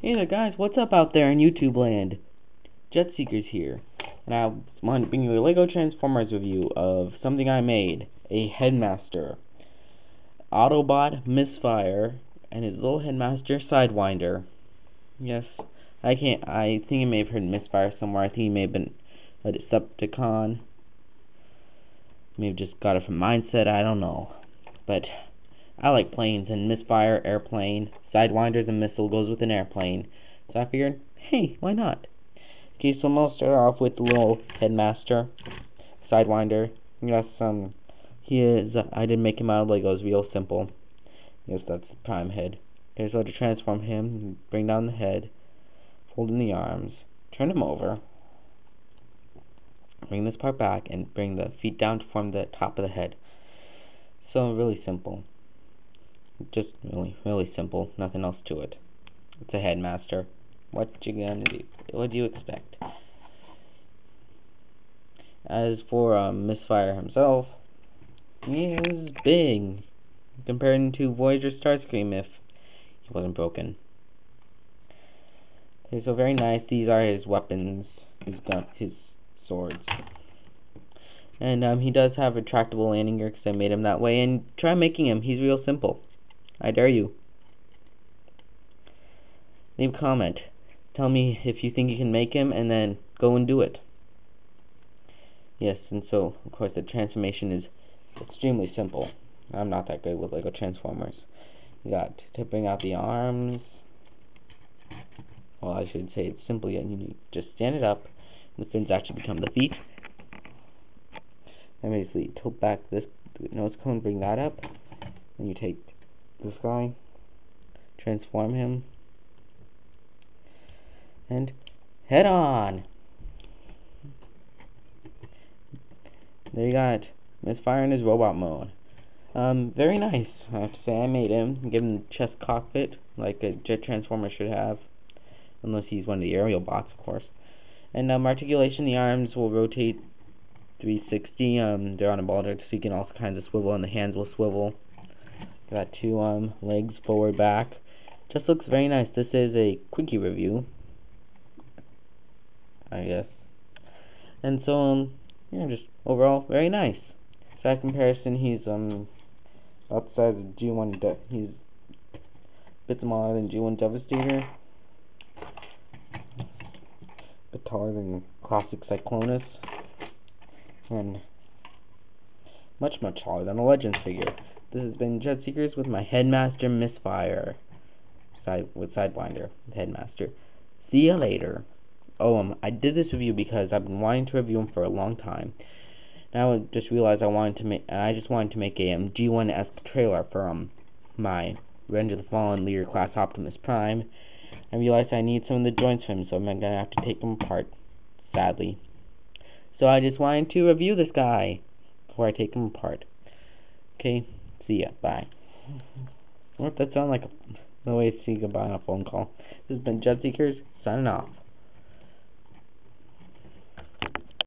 Hey there guys, what's up out there in YouTube land? JetSeekers here, and I wanted to bring you a LEGO Transformers review of something I made, a headmaster. Autobot Misfire and his little headmaster Sidewinder. Yes, I think you may have heard Misfire somewhere. I think he may have been a Decepticon. May have just got it from Mindset, I don't know. But I like planes, and Misfire, airplane, Sidewinder's a missile, goes with an airplane. So I figured, hey, why not? Okay, so I'm gonna start off with the little headmaster, Sidewinder. Yes, I didn't make him out of Legos, real simple. Yes, that's the prime head. Okay, so to transform him, bring down the head, fold in the arms, turn him over, bring this part back, and bring the feet down to form the top of the head. So really simple. Just really simple. Nothing else to it. It's a headmaster. What you gonna do? What do you expect? As for Misfire himself, he was big compared to Voyager Starscream if he wasn't broken. Okay, so very nice. These are his weapons, his swords. And he does have retractable landing gear because I made him that way. And try making him. He's real simple. I dare you. Leave a comment. Tell me if you think you can make him, and then go and do it. Yes, and so, of course, the transformation is extremely simple. I'm not that good with LEGO Transformers. You got to bring out the arms. Well, I should say it's simple, yet you need to just stand it up, and the fins actually become the feet. And basically tilt back this nose cone, bring that up, and you take this guy, transform him, and head on! There you got Misfire in his robot mode. Very nice, I have to say. I made him, give him the chest cockpit, like a jet transformer should have, unless he's one of the aerial bots, of course. And articulation, the arms will rotate 360. They're on a ball so you can all kinds of swivel, and the hands will swivel. Got two legs, forward, back. Just looks very nice. This is a quickie review, I guess. And so yeah, just overall very nice. Size comparison, he's about the size of G1. He's a bit smaller than G1 Devastator, a bit taller than classic Cyclonus, and much taller than a Legends figure. This has been JetSeekers with my Headmaster Misfire, with Sidewinder, Headmaster. See ya later. Oh, I did this review because I've been wanting to review him for a long time. Now I just realized I just wanted to make a G1-esque trailer for my Revenge of the Fallen Leader Class Optimus Prime. I realized I need some of the joints from him, so I'm gonna have to take them apart, sadly. So I just wanted to review this guy before I take him apart. Okay, see ya, bye. What, that sound like the way to say goodbye on a phone call. This has been JetSeekers, signing off.